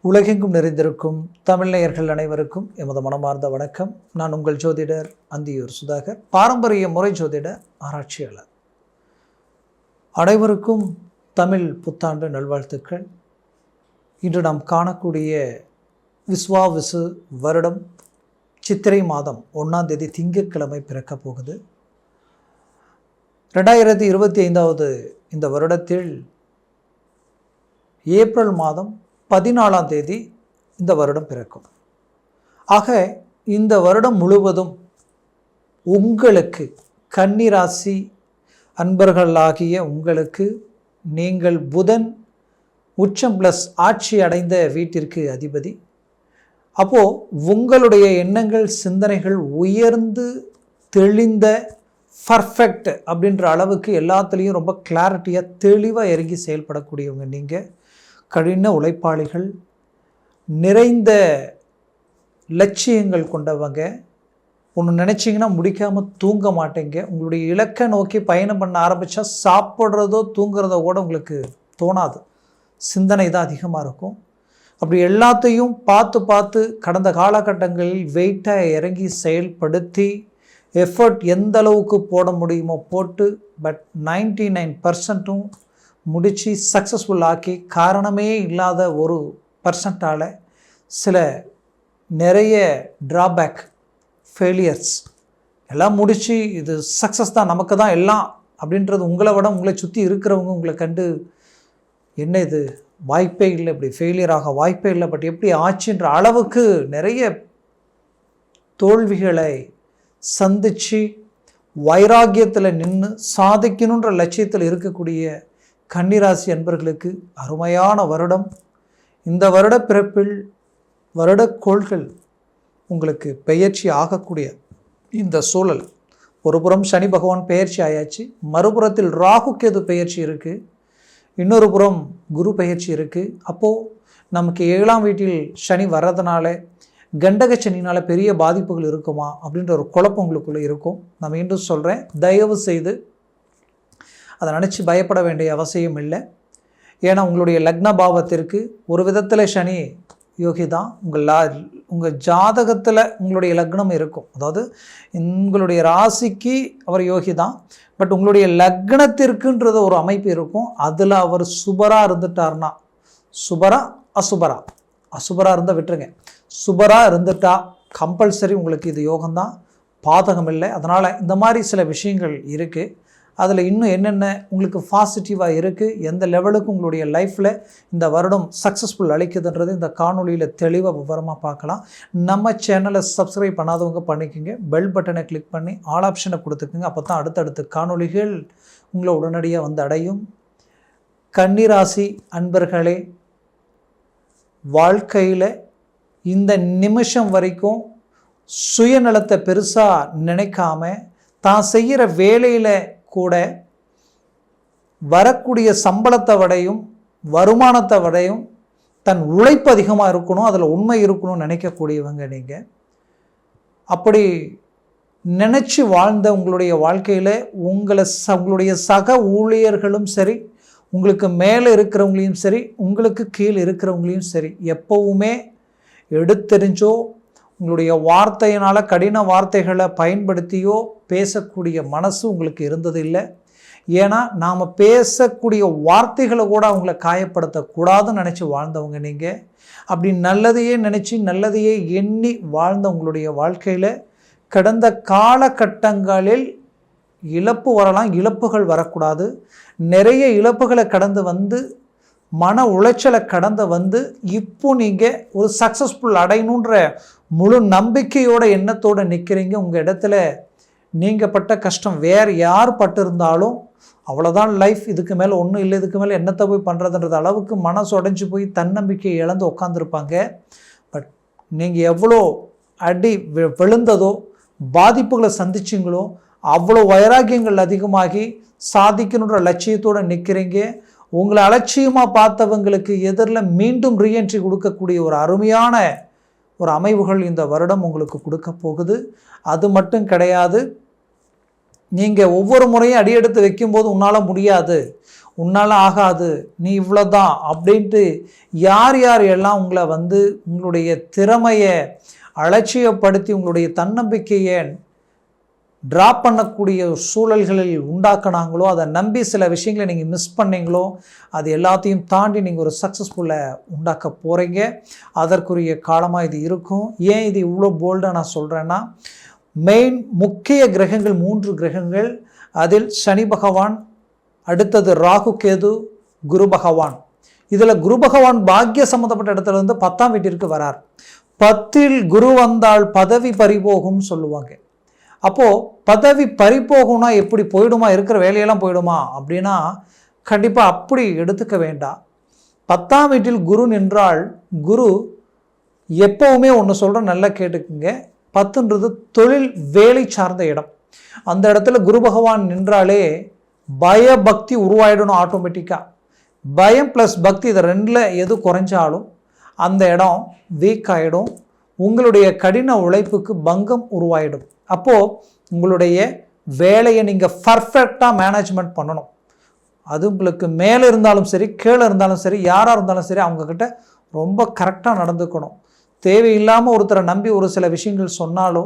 உலகெங்கும் நிறைந்திருக்கும் தமிழ் நேயர்கள் அனைவருக்கும் எமது மனமார்ந்த வணக்கம். நான் உங்கள் ஜோதிடர் அந்தியூர் சுதாகர், பாரம்பரிய முறை ஜோதிட ஆராய்ச்சியாளர். அனைவருக்கும் தமிழ் புத்தாண்டு நல்வாழ்த்துக்கள். இன்று நாம் காணக்கூடிய விஸ்வாவிசு வருடம் சித்திரை மாதம் 1ஆம் தேதி திங்கட்கிழமை பிறக்கப் போகுது. 2025 இந்த வருடத்தில் ஏப்ரல் மாதம் 14ஆம் தேதி இந்த வருடம் பிறக்கும். ஆக இந்த வருடம் முழுவதும் உங்களுக்கு கன்னிராசி அன்பர்களாகிய உங்களுக்கு நீங்கள் புதன் உச்சம் ப்ளஸ் ஆட்சி அடைந்த வீட்டிற்கு அதிபதி. அப்போது உங்களுடைய எண்ணங்கள் சிந்தனைகள் உயர்ந்து தெளிந்த பர்ஃபெக்ட் அப்படின்ற அளவுக்கு எல்லாத்துலேயும் ரொம்ப கிளாரிட்டியாக தெளிவாக இறங்கி செயல்படக்கூடியவங்க நீங்கள். கடின உழைப்பாளிகள், நிறைந்த லட்சியங்கள் கொண்டவங்க. ஒன்று நினச்சிங்கன்னா முடிக்காமல் தூங்க மாட்டேங்க. உங்களுடைய இலக்கை நோக்கி பயணம் பண்ண ஆரம்பித்தா சாப்பிட்றதோ தூங்குறதோ கூட உங்களுக்கு தோணாது, சிந்தனை தான் அதிகமாக இருக்கும். அப்படி எல்லாத்தையும் பார்த்து கடந்த காலகட்டங்களில் வெயிட்டாக இறங்கி செயல்படுத்தி எஃபர்ட் எந்த அளவுக்கு போட முடியுமோ போட்டு, பட் 99% முடித்து சக்ஸஸ்ஃபுல் ஆக்கி, காரணமே இல்லாத ஒரு பர்சன்ட்டால் சில நிறைய ட்ராபேக் ஃபெயிலியர்ஸ் எல்லாம் முடித்து இது சக்ஸஸ் தான், நமக்கு தான் எல்லாம் அப்படின்றது உங்களை விட உங்களை சுற்றி இருக்கிறவங்க உங்களை கண்டு என்ன இது வாய்ப்பே இல்லை, இப்படி ஃபெயிலியர் ஆக வாய்ப்பே இல்லை, பட் எப்படி ஆச்சுன்ற அளவுக்கு நிறைய தோல்விகளை சந்தித்து வைராக்கியத்தில் நின்று சாதிக்கணுன்ற லட்சியத்தில் இருக்கக்கூடிய கன்னிராசி அன்பர்களுக்கு அருமையான வருடம். இந்த வருட பிறப்பில் வருடக்கோள்கள் உங்களுக்கு பெயர்ச்சி ஆகக்கூடிய இந்த சூழல். ஒரு புறம் சனி பகவான் பெயர்ச்சி ஆயாச்சு, மறுபுறத்தில் ராகு கேது பெயர்ச்சி இருக்குது, இன்னொரு புறம் குரு பெயர்ச்சி இருக்குது. அப்போது நமக்கு 7ஆம் வீட்டில் சனி வர்றதுனால கண்டக சனினால் பெரிய பாதிப்புகள் இருக்குமா அப்படின்ற ஒரு குழப்பம் உங்களுக்குள்ளே இருக்கும். நான் மீண்டும் சொல்கிறேன், தயவு செய்து அதை நினச்சி பயப்பட வேண்டிய அவசியம் இல்லை. ஏன்னா உங்களுடைய லக்ன பாவத்திற்கு ஒரு விதத்தில் சனி யோகி தான். உங்கள் ஜாதகத்தில் உங்களுடைய லக்னம் இருக்கும், அதாவது உங்களுடைய ராசிக்கு அவர் யோகி தான். பட் உங்களுடைய லக்னத்திற்குன்றது ஒரு அமைப்பு இருக்கும். அதில் அவர் சுபராக இருந்துட்டார்னா, சுபரா அசுபராக இருந்தால் விட்டுருங்க, சுபராக இருந்துட்டா கம்பல்சரி உங்களுக்கு இது யோகம்தான், பாதகம் இல்லை. அதனால் இந்த மாதிரி சில விஷயங்கள் இருக்குது. அதில் இன்னும் என்னென்ன உங்களுக்கு பாசிட்டிவாக இருக்குது, எந்த லெவலுக்கு உங்களுடைய லைஃப்பில் இந்த வருடம் சக்ஸஸ்ஃபுல் அளிக்குதுன்றது இந்த காணொலியில் தெளிவாக விவரமாக பார்க்கலாம். நம்ம சேனலை சப்ஸ்கிரைப் பண்ணாதவங்க பண்ணிக்கோங்க, பெல் பட்டனை கிளிக் பண்ணி ஆல் ஆப்ஷனை கொடுத்துக்குங்க. அப்போ தான் அடுத்தடுத்த காணொலிகள் உங்களை உடனடியாக வந்து அடையும். கன்னிராசி அன்பர்களே, வாழ்க்கையில் இந்த நிமிஷம் வரைக்கும் சுயநலத்தை பெருசாக நினைக்காம தான் செய்கிற வேலையில் கூட வரக்கூடிய சம்பளத்தை விடையும் வருமானத்தை விடையும் தன் உழைப்பு அதிகமாக இருக்கணும், அதில் உண்மை இருக்கணும்னு நினைக்கக்கூடியவங்க நீங்கள். அப்படி நினச்சி வாழ்ந்த உங்களுடைய வாழ்க்கையில் உங்களுடைய சக ஊழியர்களும் சரி, உங்களுக்கு மேலே இருக்கிறவங்களையும் சரி, உங்களுக்கு கீழே இருக்கிறவங்களையும் சரி, எப்போவுமே எடுத்தெறிஞ்சோ உங்களுடைய வார்த்தையினால் கடின வார்த்தைகளை பயன்படுத்தியோ பேசக்கூடிய மனசு உங்களுக்கு இருந்ததில்லை. ஏன்னா நாம் பேசக்கூடிய வார்த்தைகளை கூட அவங்கள காயப்படுத்தக்கூடாதுன்னு நினச்சி வாழ்ந்தவங்க நீங்கள். அப்படி நல்லதையே நினச்சி நல்லதையே எண்ணி வாழ்ந்த உங்களுடைய வாழ்க்கையில் கடந்த காலகட்டங்களில் இழப்பு வரலாம், இழப்புகள் வரக்கூடாது. நிறைய இழப்புகளை கடந்து வந்து மன உளைச்சலை கடந்து வந்து இப்போ நீங்கள் ஒரு சக்ஸஸ்ஃபுல் அடையணுன்ற முழு நம்பிக்கையோட எண்ணத்தோடு நிற்கிறீங்க. உங்கள் இடத்துல நீங்கள் பட்ட கஷ்டம் வேறு யார் பட்டிருந்தாலும் அவ்வளோதான் லைஃப், இதுக்கு மேலே ஒன்றும் இல்லை, இதுக்கு மேலே என்னத்தை போய் பண்ணுறதுன்றது அளவுக்கு மனசு உடைஞ்சு போய் தன்னம்பிக்கையை இழந்து உட்காந்துருப்பாங்க. பட் நீங்கள் எவ்வளோ அடி விழுந்ததோ, பாதிப்புகளை சந்திச்சிங்களோ, அவ்வளோ வைராக்கியங்கள் அதிகமாகி சாதிக்கணுன்ற லட்சியத்தோடு நிற்கிறீங்க. உங்களை அலட்சியமாக பார்த்தவங்களுக்கு எதிரில் மீண்டும் ரீஎன்ட்ரி கொடுக்கக்கூடிய ஒரு அருமையான ஒரு அமைவுகள் இந்த வருடம் உங்களுக்கு கொடுக்க போகுது. அது மட்டும் கிடையாது, நீங்கள் ஒவ்வொரு முறையும் அடியெடுத்து வைக்கும்போது உன்னால் முடியாது, உன்னால் ஆகாது, நீ இவ்வளோதான் அப்படின்ட்டு யார் யார் எல்லாம் உங்களை வந்து உங்களுடைய திறமையை அலட்சியப்படுத்தி உங்களுடைய தன்னம்பிக்கையை ட்ராப் பண்ணக்கூடிய சூழல்களில் உண்டாக்குனாங்களோ, அதை நம்பி சில விஷயங்களை நீங்கள் மிஸ் பண்ணீங்களோ, அது எல்லாத்தையும் தாண்டி நீங்கள் ஒரு சக்ஸஸ்ஃபுல்லை உண்டாக்க போகிறீங்க. அதற்குரிய காலமாக இது இருக்கும். ஏன் இது இவ்வளோ போல்டாக நான் சொல்கிறேன்னா, முக்கிய கிரகங்கள் 3 கிரகங்கள். அதில் சனி பகவான், அடுத்தது ராகு கேது, குரு பகவான். இதில் குரு பகவான் பாக்கிய சம்மந்தப்பட்ட இடத்துல இருந்து 10ஆம் வீட்டிற்கு வரார். 10இல் குரு வந்தால் பதவி பறிபோகும் சொல்லுவாங்க. அப்போது பதவி பறிபோகும்னா எப்படி போயிடுமா, இருக்கிற வேலையெல்லாம் போயிடுமா அப்படின்னா கண்டிப்பாக அப்படி எடுத்துக்க வேண்டாம். 10ஆம் வீட்டில் குரு நின்றால், குரு எப்போவுமே ஒன்று சொல்கிறேன், நல்லா கேட்டுக்குங்க. 10ன்றது தொழில் வேலை சார்ந்த இடம். அந்த இடத்துல குரு பகவான் நின்றாலே பயபக்தி உருவாயிடணும் ஆட்டோமேட்டிக்காக. பயம் ப்ளஸ் பக்தி இது 2ல் எது குறைஞ்சாலும் அந்த இடம் வீக் ஆகிடும். உங்களுடைய கடின உழைப்புக்கு பங்கம் உருவாயிடும். அப்போது உங்களுடைய வேலையை நீங்கள் பர்ஃபெக்டாக மேனேஜ்மெண்ட் பண்ணணும். அது உங்களுக்கு மேலே இருந்தாலும் சரி, கீழே இருந்தாலும் சரி, யாராக இருந்தாலும் சரி, அவங்கக்கிட்ட ரொம்ப கரெக்டாக நடந்துக்கணும். தேவையில்லாமல் ஒருத்தரை நம்பி ஒரு சில விஷயங்கள் சொன்னாலோ,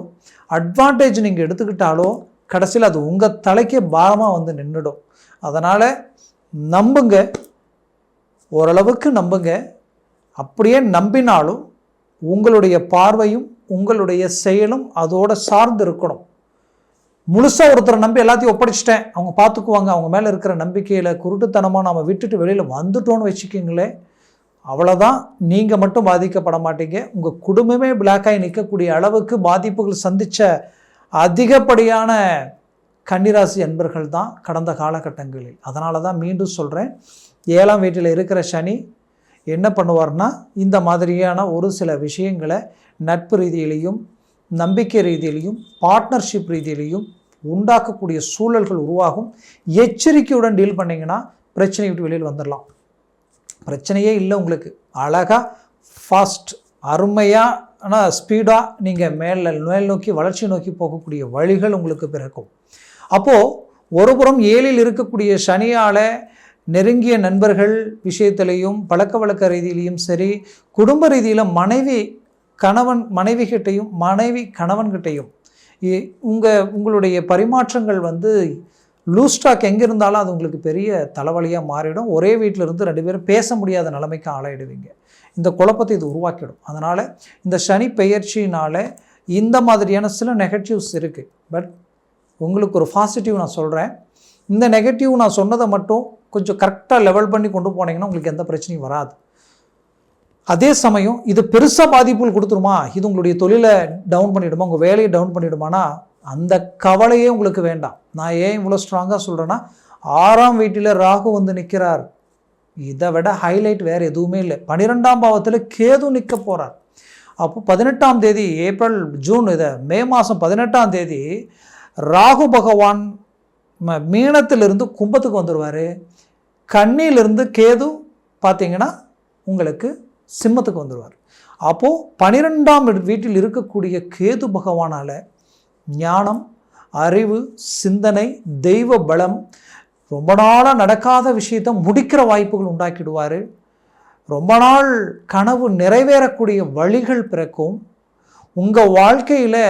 அட்வான்டேஜ் நீங்கள் எடுத்துக்கிட்டாலோ, கடைசியில் அது உங்கள் தலைக்கே பாரமாக வந்து நின்றுடும். அதனால் நம்புங்க, ஓரளவுக்கு நம்புங்க. அப்படியே நம்பினாலும் உங்களுடைய பார்வையும் உங்களுடைய செயலும் அதோடு சார்ந்து இருக்கணும். முழுசாக ஒருத்தரை நம்பி எல்லாத்தையும் ஒப்படைச்சிட்டேன், அவங்க பார்த்துக்குவாங்க, அவங்க மேலே இருக்கிற நம்பிக்கையில் குருட்டுத்தனமாக நம்ம விட்டுட்டு வெளியில் வந்துட்டோன்னு வச்சுக்கிங்களேன், அவ்வளோதான். நீங்கள் மட்டும் பாதிக்கப்பட மாட்டீங்க, உங்கள் குடும்பமே பிளாக்காகி நிற்கக்கூடிய அளவுக்கு பாதிப்புகள் சந்தித்த அதிகப்படியான கன்னிராசி அன்பர்கள் தான் கடந்த காலகட்டங்களில். அதனால தான் மீண்டும் சொல்கிறேன், 7ஆம் வீட்டில் இருக்கிற சனி என்ன பண்ணுவார்னா, இந்த மாதிரியான ஒரு சில விஷயங்களை நட்பு ரீதியிலையும் நம்பிக்கை ரீதியிலையும் பார்ட்னர்ஷிப் ரீதியிலையும் உண்டாக்கக்கூடிய சூழல்கள் உருவாகும். எச்சரிக்கையுடன் டீல் பண்ணிங்கன்னா பிரச்சனை விட்டு வெளியில் வந்துடலாம். பிரச்சனையே இல்லை உங்களுக்கு. அழகாக ஃபாஸ்ட் அருமையான ஸ்பீடாக நீங்கள் மேல் நோக்கி வளர்ச்சி நோக்கி போகக்கூடிய வழிகள் உங்களுக்கு பிறக்கும். அப்போது ஒருபுறம் 7இல் இருக்கக்கூடிய சனியால் நெருங்கிய நண்பர்கள் விஷயத்திலையும் பழக்க வழக்க ரீதியிலையும் சரி, குடும்ப ரீதியில் கணவன் மனைவிகிட்டையும் மனைவி கணவன்கிட்டையும் உங்களுடைய பரிமாற்றங்கள் வந்து லூஸ் டாக் எங்கே இருந்தாலும் அது உங்களுக்கு பெரிய தலைவலியாக மாறிடும். ஒரே வீட்டில் இருந்து 2 பேரும் பேச முடியாத நிலைமைக்கு ஆளாயிடுவீங்க. இந்த குழப்பத்தை இது உருவாக்கிடும். அதனால் இந்த சனி பெயர்ச்சியினால் இந்த மாதிரியான சில நெகட்டிவ்ஸ் இருக்குது. பட் உங்களுக்கு ஒரு பாசிட்டிவ் நான் சொல்கிறேன். இந்த நெகட்டிவ் நான் சொன்னதை மட்டும் கொஞ்சம் கரெக்டாக லெவல் பண்ணி கொண்டு போனீங்கன்னா உங்களுக்கு எந்த பிரச்சனையும் வராது. அதே சமயம் இது பெருசாக பாதிப்புகள் கொடுத்துருமா, இது உங்களுடைய தொழிலை டவுன் பண்ணிவிடுமா, உங்கள் வேலையை டவுன் பண்ணிவிடுமானா அந்த கவலையே உங்களுக்கு வேண்டாம். நான் ஏன் இவ்வளோ ஸ்ட்ராங்காக சொல்கிறேன்னா, 6ஆம் வீட்டில் ராகு வந்து நிற்கிறார். இதை விட ஹைலைட் வேறு எதுவுமே இல்லை. 12ஆம் பாவத்தில் கேது நிற்க போகிறார். அப்போ 18ஆம் தேதி மே மாதம் 18ஆம் தேதி ராகு பகவான் மீனத்திலிருந்து கும்பத்துக்கு வந்துடுவார். கன்னியிலிருந்து கேது பார்த்தீங்கன்னா உங்களுக்கு சிம்மத்துக்கு வந்துடுவார். அப்போது 12ஆம் வீட்டில் இருக்கக்கூடிய கேது பகவானால் ஞானம், அறிவு, சிந்தனை, தெய்வ பலம், ரொம்ப நாளாக நடக்காத விஷயத்தை முடிக்கிற வாய்ப்புகள் உண்டாக்கிடுவார். ரொம்ப நாள் கனவு நிறைவேறக்கூடிய வழிகள் பிறக்கும். உங்கள் வாழ்க்கையில்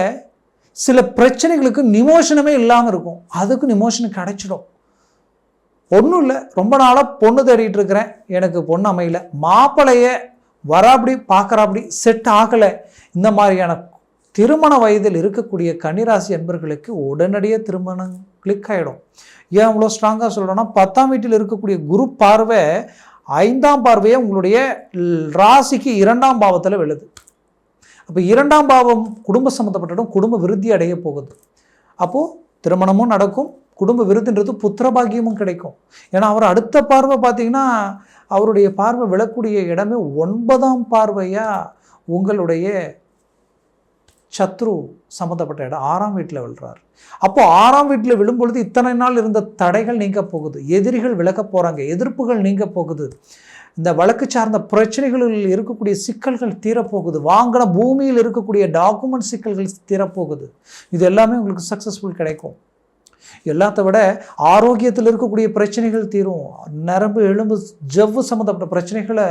சில பிரச்சனைகளுக்கு நிமோஷனமே இல்லாமல் இருக்கும், அதுக்கு நிமோஷன் கிடைச்சிடும். ஒன்றும் இல்லை, ரொம்ப நாளாக பொண்ணு தேடிட்டு இருக்கிறேன், எனக்கு பொண்ணு அமையல, மாப்பிள்ளைய வராப்படி பார்க்குறாப்படி செட் ஆகலை, இந்த மாதிரியான திருமண வயதில் இருக்கக்கூடிய கன்னிராசி அன்பர்களுக்கு உடனடியே திருமணம் கிளிக் ஆகிடும். ஏன் அவ்வளோ ஸ்ட்ராங்காக சொல்கிறோன்னா, 10ஆம் வீட்டில் இருக்கக்கூடிய குரு பார்வை 5ஆம் பார்வையை உங்களுடைய ராசிக்கு 2ஆம் பாவத்தில் விழுது. அப்போ 2ஆம் பாவம் குடும்ப சம்மந்தப்பட்ட குடும்ப விருத்தி அடைய போகுது. அப்போது திருமணமும் நடக்கும், குடும்ப விருதுன்றது புத்திரபாகியமும் கிடைக்கும். ஏன்னா அவர் அடுத்த பார்வை பார்த்தீங்கன்னா அவருடைய பார்வை விழக்கூடிய இடமே 9ஆம் பார்வையாக உங்களுடைய சத்ரு சம்மந்தப்பட்ட இடம் 6ஆம் வீட்டில் விழுறார். அப்போது 6ஆம் வீட்டில் விழும்பொழுது இத்தனை நாள் இருந்த தடைகள் நீங்க போகுது, எதிரிகள் விலக போகிறாங்க, எதிர்ப்புகள் நீங்க போகுது, இந்த வழக்கு சார்ந்த பிரச்சனைகளில் இருக்கக்கூடிய சிக்கல்கள் தீரப்போகுது, வாங்கின பூமியில் இருக்கக்கூடிய டாக்குமெண்ட் சிக்கல்கள் தீரப்போகுது. இது எல்லாமே உங்களுக்கு சக்ஸஸ்ஃபுல் கிடைக்கும். எல்லாத்த விட ஆரோக்கியத்தில் இருக்கக்கூடிய பிரச்சனைகள் தீரும். நரம்பு, எலும்பு, ஜவ்வு சம்மந்தப்பட்ட பிரச்சனைகளை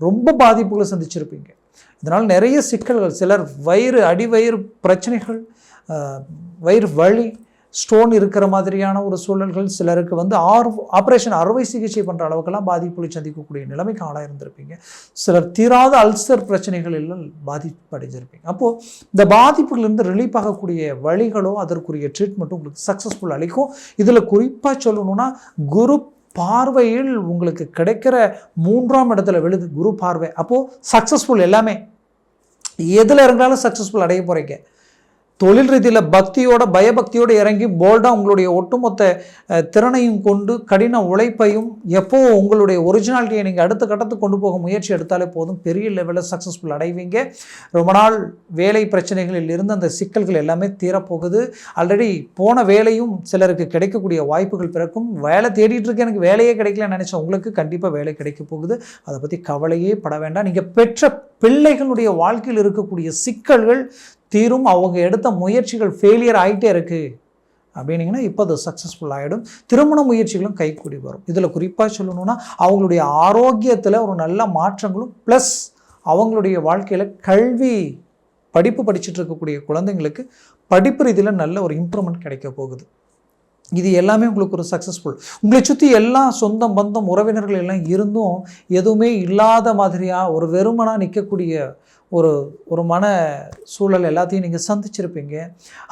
ரொம்ப பாதிப்புகளை சந்திச்சிருப்பீங்க. இதனால் நிறைய சிக்கல்கள், சிலர் வயிறு, அடிவயிறு பிரச்சனைகள், வயிறு வலி, ஸ்டோன் இருக்கிற மாதிரியான ஒரு சூழல்கள், சிலருக்கு வந்து ஆப்ரேஷன் அறுவை சிகிச்சை பண்ணுற அளவுக்கெல்லாம் பாதிப்புகளை சந்திக்கக்கூடிய நிலைமைக்கு ஆளாக இருந்திருப்பீங்க. சிலர் தீராத அல்சர் பிரச்சனைகள் எல்லாம் பாதிப்படைஞ்சிருப்பீங்க. அப்போது இந்த பாதிப்புகளிலிருந்து ரிலீஃப் ஆகக்கூடிய வழிகளோ அதற்குரிய ட்ரீட்மெண்ட்டும் உங்களுக்கு சக்ஸஸ்ஃபுல் அளிக்கும். இதில் குறிப்பாக சொல்லணும்னா குரு பார்வையில் உங்களுக்கு கிடைக்கிற 3ஆம் இடத்துல விழுது குரு பார்வை. அப்போது சக்ஸஸ்ஃபுல் எல்லாமே எதில் இருந்தாலும் சக்ஸஸ்ஃபுல் அடைய போகிறீங்க. தொழில் ரீதியில் பக்தியோட, பயபக்தியோடு இறங்கி போல்டாக உங்களுடைய ஒட்டுமொத்த திறனையும் கொண்டு கடின உழைப்பையும் எப்போ உங்களுடைய ஒரிஜினாலிட்டியை நீங்கள் அடுத்த கட்டத்துக்கு கொண்டு போக முயற்சி எடுத்தாலே போதும், பெரிய லெவலில் சக்ஸஸ்ஃபுல் அடைவீங்க. ரொம்ப நாள் வேலை பிரச்சனைகளில் இருந்து அந்த சிக்கல்கள் எல்லாமே தீரப்போகுது. ஆல்ரெடி போன வேலையும் சிலருக்கு கிடைக்கக்கூடிய வாய்ப்புகள் பிறக்கும். வேலை தேடிட்டு இருக்க, எனக்கு வேலையே கிடைக்கலன்னு நினச்ச உங்களுக்கு கண்டிப்பாக வேலை கிடைக்க போகுது. அதை பற்றி கவலையே பட வேண்டாம். நீங்கள் பெற்ற பிள்ளைகளுடைய வாழ்க்கையில் இருக்கக்கூடிய சிக்கல்கள் தீரும். அவங்க எடுத்த முயற்சிகள் ஃபெயிலியர் ஆகிட்டே இருக்குது அப்படின்னீங்கன்னா இப்போ அது சக்ஸஸ்ஃபுல் ஆகிடும். திருமண முயற்சிகளும் கைக்கூடி வரும். இதில் குறிப்பாக சொல்லணும்னா அவங்களுடைய ஆரோக்கியத்தில் ஒரு நல்ல மாற்றங்களும், ப்ளஸ் அவங்களுடைய வாழ்க்கையில் கல்வி படிப்பு படிச்சுட்டு இருக்கக்கூடிய குழந்தைங்களுக்கு படிப்பு ரீதியில் நல்ல ஒரு இம்ப்ரூவ்மெண்ட் கிடைக்க போகுது. இது எல்லாமே உங்களுக்கு ஒரு சக்ஸஸ்ஃபுல். உங்களை சுற்றி எல்லாம் சொந்தம், பந்தம், உறவினர்கள் எல்லாம் இருந்தும் எதுவுமே இல்லாத மாதிரியாக ஒரு வெறுமனாக நிற்கக்கூடிய ஒரு மன சூழல் எல்லாத்தையும் நீங்கள் சந்திச்சிருப்பீங்க.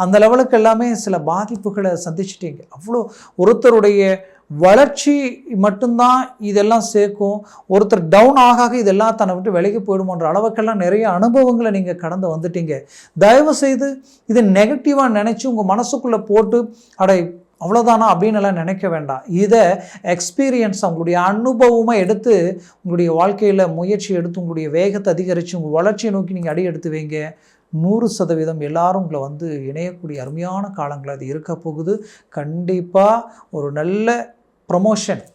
அந்த லெவலுக்கு எல்லாமே சில பாதிப்புகளை சந்திச்சிட்டீங்க. அவ்வளோ ஒருத்தருடைய வளர்ச்சி மட்டும்தான் இதெல்லாம் சேர்க்கும். ஒருத்தர் டவுன் ஆக இதெல்லாம் தன்னை விட்டு விலகி போயிடுமோன்ற அளவுக்கெல்லாம் நிறைய அனுபவங்களை நீங்கள் கடந்து வந்துட்டீங்க. தயவு செய்து இதை நெகட்டிவாக நினச்சி உங்கள் மனசுக்குள்ளே போட்டு அவ்வளோதானா அப்படின்னு எல்லாம் நினைக்க வேண்டாம். இதை எக்ஸ்பீரியன்ஸ், உங்களுடைய அனுபவமாக எடுத்து உங்களுடைய வாழ்க்கையில் முயற்சி எடுத்து உங்களுடைய வேகத்தை அதிகரித்து உங்கள் வளர்ச்சியை நோக்கி நீங்கள் அடி எடுத்து வைங்க. 100% எல்லாரும் உங்களை வந்து இணையக்கூடிய அருமையான காலங்கள் அது இருக்க போகுது. கண்டிப்பாக ஒரு நல்ல ப்ரமோஷன்,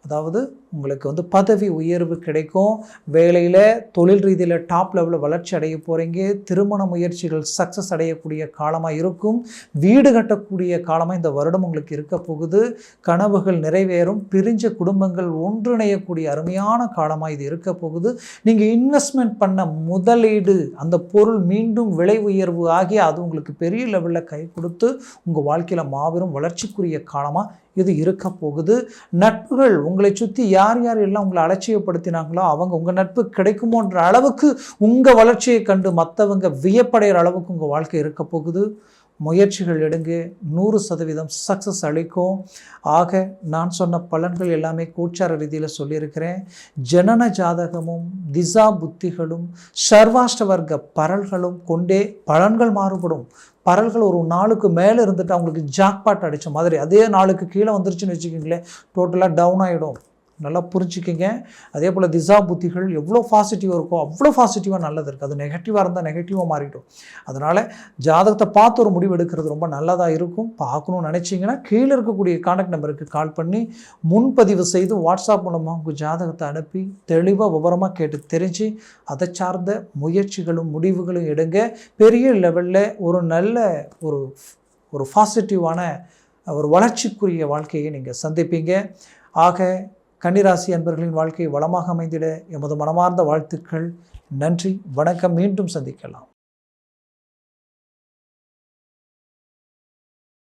அதாவது உங்களுக்கு வந்து பதவி உயர்வு கிடைக்கும். வேலையில், தொழில் ரீதியில் டாப் லெவலில் வளர்ச்சி அடைய போகிறீங்க. திருமண முயற்சிகள் சக்ஸஸ் அடையக்கூடிய காலமாக இருக்கும். வீடு கட்டக்கூடிய காலமாக இந்த வருடம் உங்களுக்கு இருக்க போகுது. கனவுகள் நிறைவேறும். பிரிஞ்ச குடும்பங்கள் ஒன்றிணையக்கூடிய அருமையான காலமாக இது இருக்க போகுது. நீங்கள் இன்வெஸ்ட்மெண்ட் பண்ண முதலீடு, அந்த பொருள் மீண்டும் விலை உயர்வு ஆகி அது உங்களுக்கு பெரிய லெவலில் கை கொடுத்து உங்கள் வாழ்க்கையில் மாபெரும் வளர்ச்சிக்குரிய காலமாக இது இருக்க போகுது. நட்புகள், உங்களை சுற்றி யார் யார் எல்லாம் உங்களை அலட்சியப்படுத்தினாங்களோ அவங்க உங்கள் நட்பு கிடைக்குமோன்ற அளவுக்கு உங்கள் வளர்ச்சியை கண்டு மற்றவங்க வியப்படைகிற அளவுக்கு உங்கள் வாழ்க்கை இருக்க போகுது. முயற்சிகள் எடுங்க, 100% சக்ஸஸ் அளிக்கும். ஆக நான் சொன்ன பலன்கள் எல்லாமே கோச்சார ரீதியில் சொல்லியிருக்கிறேன். ஜனன ஜாதகமும் திசா புத்திகளும் சர்வாஷ்டவர்க்க பரல்களும் கொண்டே பலன்கள் மாறுபடும். பரல்கள் ஒரு நாளுக்கு மேலே இருந்துட்டு அவங்களுக்கு ஜாக்பாட் அடித்த மாதிரி அதே நாளுக்கு கீழே வந்துருச்சுன்னு வச்சுக்கிங்களேன், டோட்டலாக டவுன் ஆகிடும். நல்லா புரிஞ்சுக்கிங்க. அதே போல் திசா புத்திகள் எவ்வளோ பாசிட்டிவாக இருக்கோ அவ்வளோ பாசிட்டிவாக நல்லது இருக்குது. அது நெகட்டிவாக இருந்தால் நெகட்டிவாக மாறிடும். அதனால் ஜாதகத்தை பார்த்து ஒரு முடிவு எடுக்கிறது ரொம்ப நல்லதாக இருக்கும். பார்க்கணுன்னு நினச்சிங்கன்னா கீழே இருக்கக்கூடிய கான்டாக்ட் நம்பருக்கு கால் பண்ணி முன்பதிவு செய்து வாட்ஸ்அப் மூலமாக உங்கள் ஜாதகத்தை அனுப்பி தெளிவாக விவரமாக கேட்டு தெரிஞ்சு அதை சார்ந்த முயற்சிகளும் முடிவுகளும் எடுங்க. பெரிய லெவலில் ஒரு நல்ல ஒரு பாசிட்டிவான ஒரு வளர்ச்சிக்குரிய வாழ்க்கையை நீங்கள் சந்திப்பீங்க. ஆக கன்னிராசி அன்பர்களின் வாழ்க்கை வளமாக அமைந்திட எமது மனமார்ந்த வாழ்த்துக்கள். நன்றி, வணக்கம். மீண்டும் சந்திக்கலாம்.